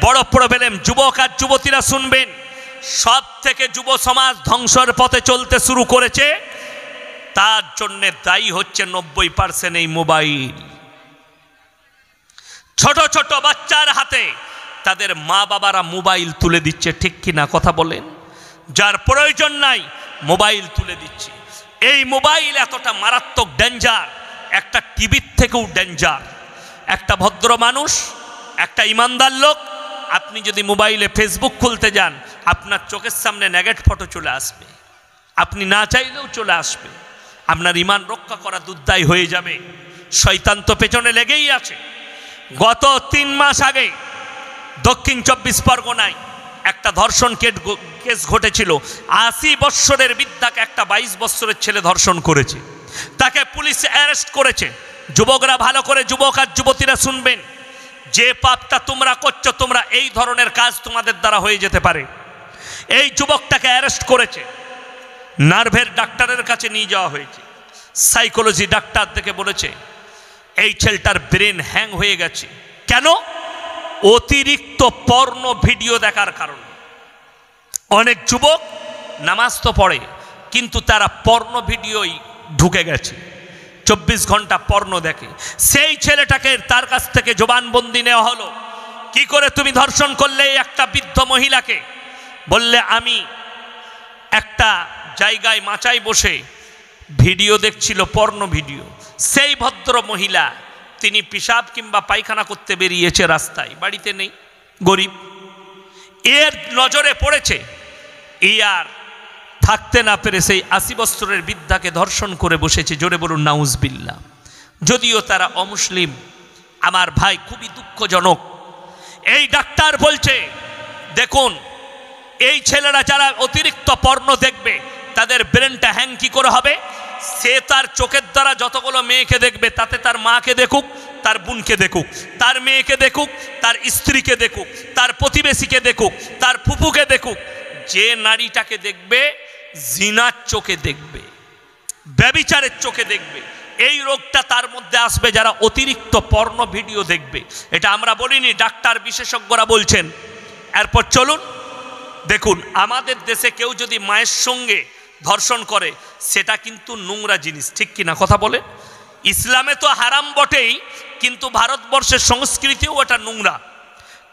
বড় প্রবলেম। যুবক আর যুবতীরা শুনবেন, সব থেকে যুব সমাজ ধ্বংসের পথে চলতে শুরু করেছে, তার জন্য দায়ী হচ্ছে 90% এই মোবাইল। ছোট ছোট বাচ্চার হাতে তাদের মা বাবারা মোবাইল তুলে দিচ্ছে, ঠিক কিনা কথা বলেন? যার প্রয়োজন নাই মোবাইল তুলে দিচ্ছে। এই মোবাইল এতটা মারাত্মক ডেঞ্জার, একটা টিভির থেকেও ডেঞ্জার। একটা ভদ্র মানুষ, একটা ইমানদার লোক, আপনি যদি মোবাইলে ফেসবুক খুলতে যান, আপনার চোখের সামনে নেগেট ফটো চলে আসবে, আপনি না চাইলেও চলে আসবে। আপনার ইমান রক্ষা করা দুর্দায় হয়ে যাবে। শয়তান তো পেছনে লেগেই আছে। গত 3 মাস আগে দক্ষিণ 24 পরগনায় একটা ধর্ষণ কেস ঘটেছিল। 80 বৎসরের বৃদ্ধাকে একটা 22 বৎসরের ছেলে ধর্ষণ করেছে, তাকে পুলিশ অ্যারেস্ট করেছে। যুবকরা ভালো করে, যুবক আর যুবতীরা শুনবেন, যে পাপটা তোমরা করছো, তোমরা এই ধরনের কাজ তোমাদের দ্বারা হয়ে যেতে পারে। এই যুবকটাকে অ্যারেস্ট করেছে, নার্ভের ডাক্তারের কাছে নিয়ে যাওয়া হয়েছে। সাইকোলজি ডাক্তার দেখে বলেছে এই ছেলেটার ব্রেন হ্যাং হয়ে গেছে। কেন? অতিরিক্ত পর্ন ভিডিও দেখার কারণে। অনেক যুবক নামাজ তো পড়ে, কিন্তু তারা পর্ন ভিডিওই ঢুকে গেছে, 24 ঘন্টা পর্ন দেখে। সেই ছেলেটাকে তার কাছ থেকে জবানবন্দি নেওয়া হলো। কি করে তুমি ধর্ষণ করলে একটা বৃদ্ধ মহিলাকে? বললে আমি একটা জায়গায় মাচায় বসে ভিডিও দেখছিল, পর্ন ভিডিও। সেই ভদ্র মহিলা, তিনি পেশাব কিংবা পায়খানা করতে বেরিয়েছে রাস্তায়, বাড়িতে নেই, গরিব। এর নজরে পড়েছে, আর থাকতে না পেরে সেই 80 বছরের বৃদ্ধাকে ধর্ষণ করে বসেছে। জোরে বলুন নাউজুবিল্লাহ। যদিও তারা অমুসলিম। আমার ভাই, খুবই দুঃখজনক। এই ডাক্তার বলছে, দেখুন এই ছেলেরা যারা অতিরিক্ত পর্ন দেখবে, তাদের ব্রেনটা হ্যাং কি করে হবে? সে তার চোখের দ্বারা যতগুলো মেয়েকে দেখবে, তাতে তার মাকে দেখুক, তার বোনকে দেখুক, তার মেয়েকে দেখুক, তার স্ত্রীকে দেখুক, তার প্রতিবেশীকে দেখুক, তার ফুপুকে দেখুক, যে নারীটাকে দেখবে জিনার চোখে দেখবে, ব্যভিচারের চোখে দেখবে। এই রোগটা তার মধ্যে আসবে যারা অতিরিক্ত পর্ন ভিডিও দেখবে। এটা আমরা বলিনি, ডাক্তার বিশেষজ্ঞরা বলছেন। এরপর চলুন দেখুন, আমাদের দেশে কেউ যদি মায়ের সঙ্গে ধর্ষণ করে, সেটা কিন্তু নোংরা জিনিস, ঠিক কিনা কথা বলে? ইসলামে তো হারাম বটেই, কিন্তু ভারতবর্ষের সংস্কৃতিও ওটা নোংরা।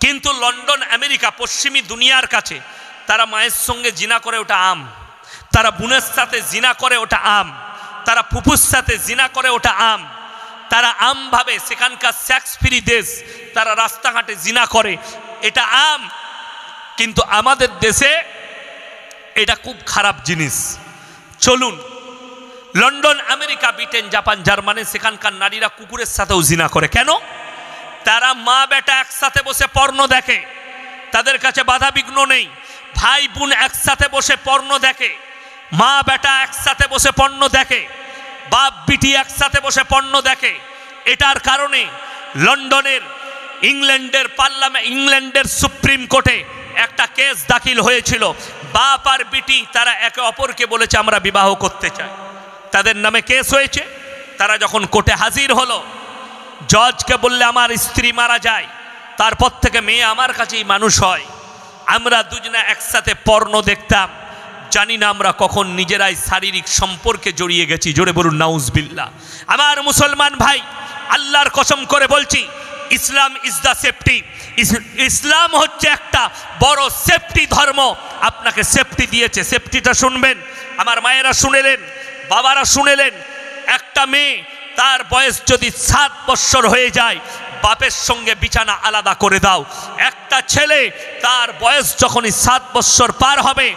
কিন্তু লন্ডন, আমেরিকা, পশ্চিমী দুনিয়ার কাছে তারা মায়ের সঙ্গে জিনা করে, ওটা আম। তারা বোনের সাথে জিনা করে, ওটা আম। তারা ফুফুর সাথে জিনা করে, ওটা আম। তারা আম ভাবে, সেখানকার সেক্স ফ্রি দেশ, তারা রাস্তাঘাটে জিনা করে, এটা আম। কিন্তু আমাদের দেশে এটা খুব খারাপ জিনিস। চলুন London, America, Britain, Japan, Germany, সেখানকার নারীরা কুকুরের সাথেও জিনা করে। কেন? তারা মা বেটা একসাথে বসে পর্ন দেখে, তাদের কাছে বাধা বিঘ্ন নেই। ভাই বোন একসাথে বসে পর্ন দেখে, মা বেটা একসাথে বসে পর্ন দেখে, বাপ বিটি একসাথে বসে পর্ন দেখে। এটার কারণে লন্ডনের, ইংল্যান্ডের পার্লামেন্ট, ইংল্যান্ডের সুপ্রিম কোর্টে একটা কেস দাখিল হয়েছিল। বাপ আর বিটি তারা একে অপরকে বলেছে আমরা বিবাহ করতে চাই, তাদের নামে কেস হয়েছে। তারা যখন কোর্টে হাজির হলো, জজকে বললে আমার স্ত্রী মারা যায়, তারপর থেকে মেয়ে আমার কাছেই মানুষ হয়, আমরা দুজনে একসাথে পর্ন দেখতাম, জানি না আমরা কখন নিজেরাই শারীরিক সম্পর্কে জড়িয়ে গেছি। জোরে বলুন নাউজুবিল্লাহ। আমার মুসলমান ভাই, আল্লাহর কসম করে বলছি, ইসলাম ইজ দ্য সেফটি। ইসলাম হচ্ছে একটা বড় সেফটি ধর্ম, আপনাকে সেফটি দিয়েছে। সেফটিটা শুনবেন, আমার মায়েরা শুনেলেন, বাবারা শুনেলেন। একটা মেয়ে, তার বয়স যদি 7 বৎসর হয়ে যায়, বাপের সঙ্গে বিছানা আলাদা করে দাও। একটা ছেলে, তার বয়স যখনই 7 বৎসর পার হবে,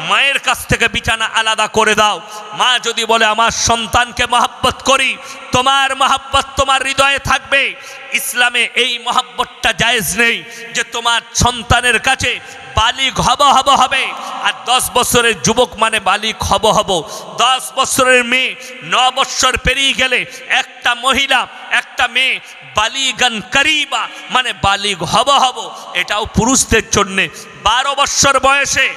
মায়ের কাছ থেকে বিছানা আলাদা করে দাও। মা যদি বলে আমার সন্তানকে মহব্বত করি, তোমার মহব্বত তোমার হৃদয়ে থাকবে। ইসলামে এই মহব্বতটা জায়েজ নেই যে তোমার সন্তানের কাছে বালিগ হবে, আর 10 বছরের যুবক মানে বালিগ হব। 10 বছরের মেয়ে 9 বছর পেরিয়ে গেলে একটা মহিলা, একটা মেয়ে বালিগান করিবা মানে বালিগ হব। এটাও পুরুষদের জন্যে। 12 বছর বয়সে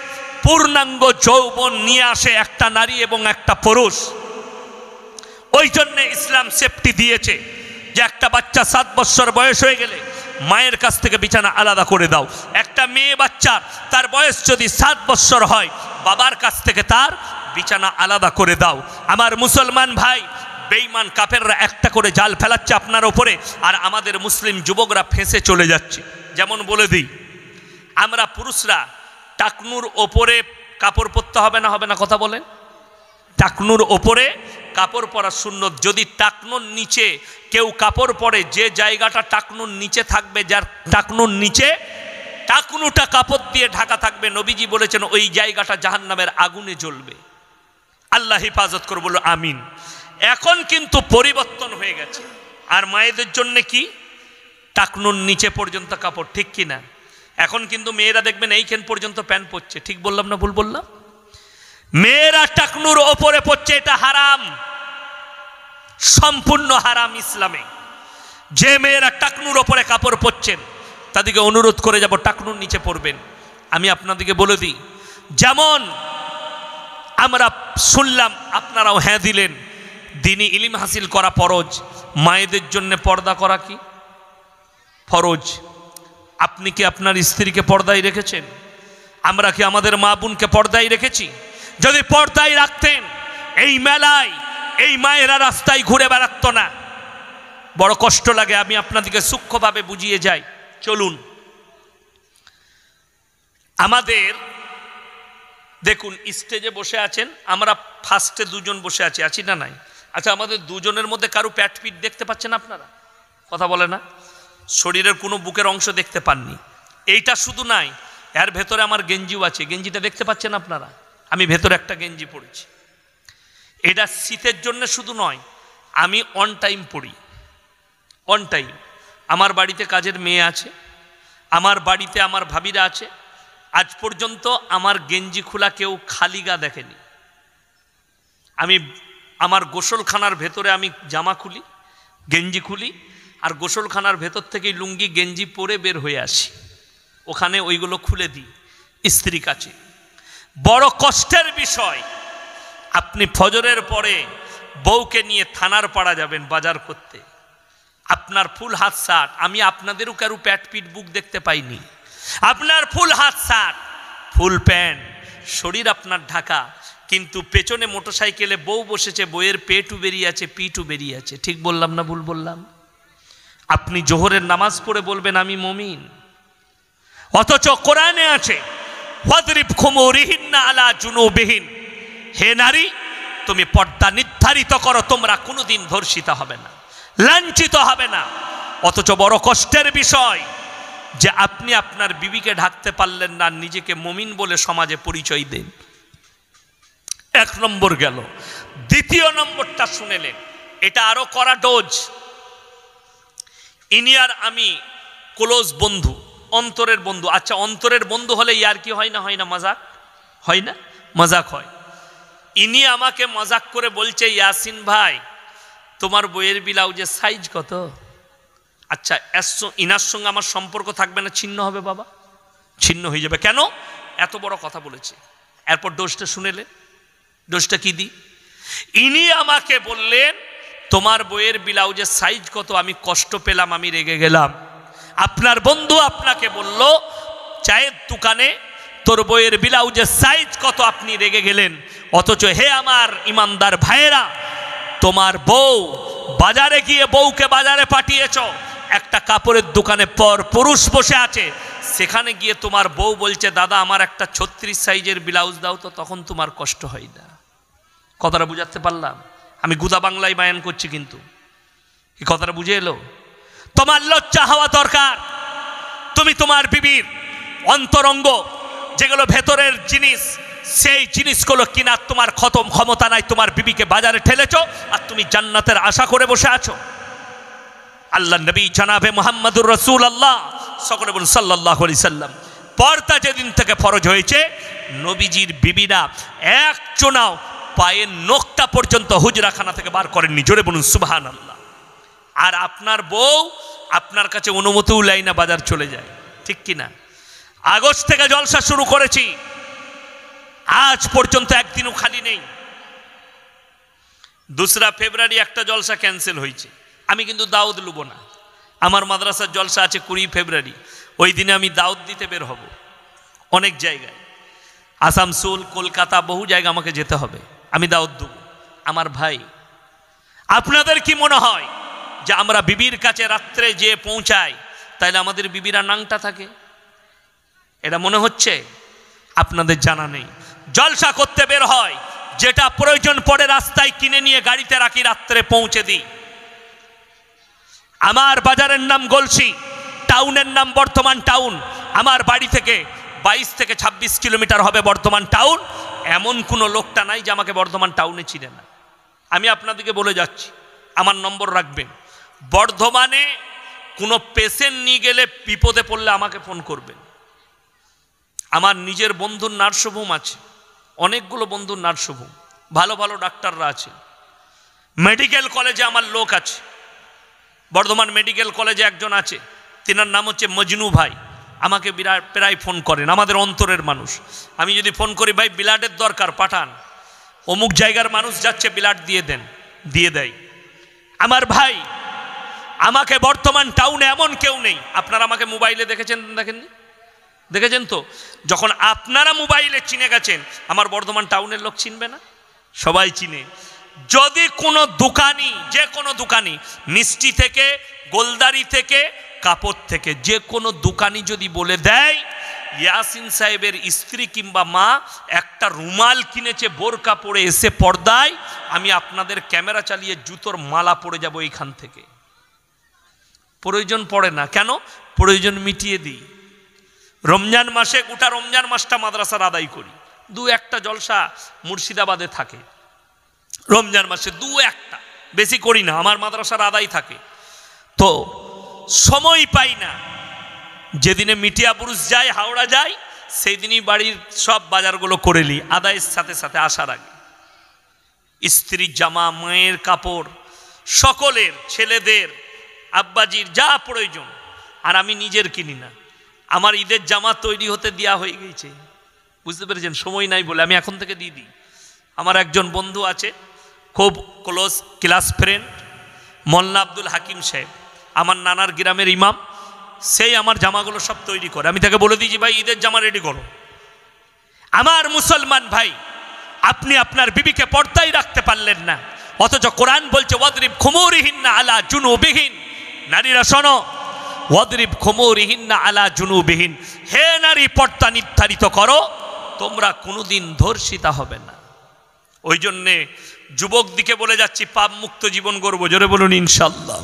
পূর্ণাঙ্গ যৌবন নিয়ে আসে একটা নারী এবং একটা পুরুষ। ওই জন্যে ইসলাম সেফটি দিয়েছে যে একটা বাচ্চা 7 বছর বয়স হয়ে গেলে মায়ের কাছ থেকে বিছানা আলাদা করে দাও। একটা মেয়ে বাচ্চা তার বয়স যদি 7 বছর হয়, বাবার কাছ থেকে তার বিছানা আলাদা করে দাও। আমার মুসলমান ভাই, বেঈমান কাফেররা একটা করে জাল ফেলাচ্ছে আপনার ওপরে, আর আমাদের মুসলিম যুবকরা ফেঁসে চলে যাচ্ছে। যেমন বলে দিই, আমরা পুরুষরা টাকনুর ওপরে কাপড় পরতে হবে না কথা বলেন? টাকনুর ওপরে কাপড় পরা সুন্নত। যদি টাকনুর নিচে কেউ কাপড় পরে, যে জায়গাটা টাকনুর নিচে থাকবে, যার টাকনুর নিচে টাকনুটা কাপড় দিয়ে ঢাকা থাকবে, নবীজি বলেছেন ওই জায়গাটা জাহান্নামের আগুনে জ্বলবে। আল্লাহ হেফাজত করে, বলো আমিন। এখন কিন্তু পরিবর্তন হয়ে গেছে। আর মায়েদের জন্য কি? টাকনুর নিচে পর্যন্ত কাপড়, ঠিক কিনা? এখন কিন্তু মেয়েরা দেখবেন এইখান পর্যন্ত প্যান্ট পরছে, ঠিক বললাম না ভুল বললাম? মেয়েরা টাকনুর ওপরে পড়ছে, এটা হারাম, সম্পূর্ণ হারাম ইসলামে। যে মেয়েরা টাকনুর ওপরে কাপড় পরছেন তাদেরকে অনুরোধ করে যাব টাকনুর নিচে পরবেন। আমি আপনাদেরকে বলে দিই, যেমন আমরা শুনলাম, আপনারাও হ্যাঁ দিলেন, দ্বীনি ইলম হাসিল করা ফরজ, মায়েদের জন্য পর্দা করা কি ফরজ। আপনি কি আপনার স্ত্রীকে পর্দায় রেখেছেন? আমরা কি আমাদের মা বোনকে পর্দায় রেখেছি? যদি পর্দায় রাখতেন, এই মেলায় এই মায়েরা রাস্তায় ঘুরে বেড়াত না। বড় কষ্ট লাগে, আমি আপনাদেরকে সূক্ষ্মভাবে বুঝিয়ে যাই। চলুন, আমাদের দেখুন স্টেজে বসে আছেন, আমরা ফার্স্টে দুজন বসে আছি না নাই? আচ্ছা, আমাদের দুজনের মধ্যে কারো প্যাট পিট দেখতে পাচ্ছেন আপনারা? কথা বলে না? শরীরের কোনো বুকের অংশ দেখতে পাননি। এইটা শুধু নাই, এর ভেতরে আমার গেঞ্জিও আছে, গেঞ্জিটা দেখতে পাচ্ছেন আপনারা? আমি ভেতরে একটা গেঞ্জি পরেছি। এটা শীতের জন্য শুধু নয়, আমি অন টাইম পড়ি, অন টাইম। আমার বাড়িতে কাজের মেয়ে আছে, আমার বাড়িতে আমার ভাবিরা আছে, আজ পর্যন্ত আমার গেঞ্জি খোলা কেউ খালি গা দেখেনি। আমি আমার গোসলখানার ভেতরে আমি জামা খুলি, গেঞ্জি খুলি, আর গোসলখানার ভেতর থেকে লুঙ্গি গেঞ্জি পরে বের হয়ে আসি, ওখানে ওইগুলো খুলে দিই স্ত্রীর কাছে। বড় কষ্টের বিষয়, আপনি ফজরের পরে বউকে নিয়ে থানার পাড়া যাবেন বাজার করতে, আপনার ফুল হাত শার্ট, আমি আপনাদেরও কারো প্যাট পিট বুক দেখতে পাইনি, আপনার ফুল হাত শার্ট, ফুল প্যান্ট, শরীর আপনার ঢাকা, কিন্তু পেছনে মোটরসাইকেলে বউ বসেছে, বইয়ের পেটও বেরিয়ে আছে, পিঠও বেরিয়ে আছে। ঠিক বললাম না ভুল বললাম? আপনি জোহরের নামাজ পড়ে বলবেন আমি মুমিন, অথচ কোরআনে আছে ওয়াদরিব খুমুরিহিন্না আলা জুনুবিহিন, হে নারী তুমি পর্দা নির্ধারিত করো, তোমরা কোনোদিন ধর্ষিত হবে না, লাঞ্ছিত হবে না। অথচ বড় কষ্টের বিষয় যে আপনি আপনার বিবিকে ঢাকতে পারলেন না, নিজেকে মুমিন বলে সমাজে পরিচয় দেন। এক নম্বর গেল। দ্বিতীয় নম্বরটা শুনেলেন, এটা আরো করা ডোজ। ইনি আর আমি ক্লোজ বন্ধু, অন্তরের বন্ধু। আচ্ছা, অন্তরের বন্ধু হলে ইয়ার কি হয় না? হয় না? মজাক হয় না? মজাক হয়। ইনি আমাকে মজাক করে বলছে, ইয়াসিন ভাই তোমার বইয়ের ব্লাউজের সাইজ কত? আচ্ছা, ইনার সঙ্গে আমার সম্পর্ক থাকবে না, ছিন্ন হবে বাবা, ছিন্ন হয়ে যাবে। কেন? এত বড় কথা বলেছে। এরপর দোষটা শুনেলে, দোষটা কি দি? ইনি আমাকে বললেন তোমার বইয়ের ব্লাউজের সাইজ কত? আমি কষ্ট পেলাম, আমি রেগে গেলাম। আপনার বন্ধু আপনাকে বলল চায়ের দোকানে তোর বইয়ের ব্লাউজের সাইজ কত, আপনি রেগে গেলেন। অথচ হে আমার ইমানদার ভাইয়েরা, তোমার বউ বাজারে গিয়ে বউকে বাজারে পাঠিয়েছ, একটা কাপড়ের দোকানে পর পুরুষ বসে আছে, সেখানে গিয়ে তোমার বউ বলছে দাদা আমার একটা 36 সাইজের ব্লাউজ দাও তো, তখন তোমার কষ্ট হয় না? কথাটা বুঝাতে পারলাম? আমি গুদা বাংলায় বায়ান করছি, কিন্তু এই কথাটা বুঝে এলো? তোমার লজ্জা হওয়া দরকার। তুমি তোমার বিবির অন্তরঙ্গ যেগুলো ভেতরের জিনিস, সেই জিনিসগুলো কিনার তোমার ক্ষমতা নাই, তোমার বিবিকে বাজারে ঠেলেছ, আর তুমি জান্নাতের আশা করে বসে আছো। আল্লাহ নবী জনাবে মুহাম্মদুর রাসূলুল্লাহ সকলে বলুন সাল্লাল্লাহু আলাইহি সাল্লাম, পর্দা যেদিন থেকে ফরজ হয়েছে, নবীজির বিবিরা একজনাও পায়ের নখটা পর্যন্ত হুজরাখানা থেকে বার করেননি। জোরে বলুন সুবহানাল্লাহ। আর আপনার বউ আপনার কাছে অনুমতিও লাই না, বাজার চলে যায়, ঠিক কিনা? আগস্ট থেকে জলসা শুরু করেছি, আজ পর্যন্ত একদিনও খালি নেই। 2 ফেব্রুয়ারি একটা জলসা ক্যান্সেল হয়েছে, আমি কিন্তু দাওয়াত লুব না, আমার মাদ্রাসার জলসা আছে 20 ফেব্রুয়ারি, ওই দিনে আমি দাওয়াত দিতে বের হব অনেক জায়গায়, আসানসোল, কলকাতা, বহু জায়গা আমাকে যেতে হবে, আমি দাওয়াত দেব। আমার ভাই, আপনাদের কি মনে হয় যে আমরা বিবির কাছে রাত্রে যেয়ে পৌঁছাই তাইলে আমাদের বিবিরা নাংটা থাকে? এটা মনে হচ্ছে? আপনাদের জানা নেই। জলসা করতে বের হয়, যেটা প্রয়োজন পড়ে রাস্তায় কিনে নিয়ে গাড়িতে রাখি, রাত্রে পৌঁছে দিই। আমার বাজারের নাম গলসি, টাউনের নাম বর্ধমান টাউন। আমার বাড়ি থেকে 22 থেকে 26 কিলোমিটার হবে বর্ধমান টাউন। এমন কোনো লোকটা নাই যে আমাকে বর্ধমান টাউনে চিনে না। আমি আপনাদেরকে বলে যাচ্ছি, আমার নম্বর রাখবেন। বর্ধমানে কোনো পেশেন্ট নিয়ে গেলে বিপদে পড়লে আমাকে ফোন করবেন। আমার নিজের বন্ধুর নার্সিংহোম আছে, অনেকগুলো বন্ধুর নার্সিংহোম, ভালো ভালো ডাক্তাররা আছে। মেডিকেল কলেজে আমার লোক আছে, বর্ধমান মেডিকেল কলেজে একজন আছে, তেনার নাম হচ্ছে মজনু ভাই। আমাকে প্রায় ফোন করেন, আমাদের অন্তরের মানুষ। আমি যদি ফোন করি, ভাই ব্লাডের দরকার, পাঠান, অমুক জায়গার মানুষ যাচ্ছে, ব্লাড দিয়ে দেন, দিয়ে দেয়। আমার ভাই, আমাকে বর্তমান টাউনে এমন কেউ নেই। আপনারা আমাকে মোবাইলে দেখেছেন, দেখেননি? দেখেছেন তো? যখন আপনারা মোবাইলে চিনে গেছেন, আমার বর্ধমান টাউনের লোক চিনবে না? সবাই চিনে। যদি কোনো দোকানি, যে কোনো দোকানি, মিষ্টি থেকে, গোলদারি থেকে, কাপড় থেকে, যে কোনো দোকানি যদি বলে দেয় ইয়াসিন সাহেবের স্ত্রী কিংবা মা একটা রুমাল কিনেছে বোরকা পরে এসে পর্দায়, আমি আপনাদের ক্যামেরা চালিয়ে জুতোর মালা পরে যাব এইখান থেকে। প্রয়োজন পড়ে না, কেন? প্রয়োজন মিটিয়ে দিই। রমজান মাসে গোটা রমজান মাসটা মাদ্রাসার আদায় করি, 2-1টা জলসা মুর্শিদাবাদে থাকে রমজান মাসে, 2-1টা, বেশি করি না, আমার মাদ্রাসার আদায় থাকে। তো সময় পাই না। যেদিনে মিটিয়া পুরুষ যায়, হাওড়া যায়, সেই দিনই বাড়ির সব বাজারগুলো করে নিই আদায়ের সাথে সাথে আসার আগে। স্ত্রীর জামা, মায়ের কাপড়, সকলের, ছেলেদের, আব্বাজির যা প্রয়োজন, আর আমি নিজের কিনি না। আমার ঈদের জামা তৈরি হতে দেওয়া হয়ে গেছে, বুঝতে পেরেছেন? সময় নাই বলে আমি এখন থেকে দিয়ে দিই। আমার একজন বন্ধু আছে, খুব ক্লোজ ক্লাস ফ্রেন্ড, মোল্লা আব্দুল হাকিম সাহেব, আমার নানার গ্রামের ইমাম, সেই আমার জামাগুলো সব তৈরি করে। আমি তাকে বলে দিয়েছি, ভাই ঈদের জামা রেডি করো। আমার মুসলমান ভাই, আপনি আপনার বিবিকে পর্দায় রাখতে পারলেন না, অথচ কোরআন বলছে ওয়াদরিব খুমুরিহিন্না আলা জুনুবিহিন। নারীরা শোনো, ওয়াদরিব খুমুরিহিন্না আলা জুনুবিহিন। হে নারী, পর্দা নির্ধারিত করো, তোমরা কোনোদিন ধর্ষিতা হবে না। ওই জন্যে যুবক দিকে বলে যাচ্ছি, পাপ মুক্ত জীবন গড়ব, জোরে বলুন ইনশাআল্লাহ।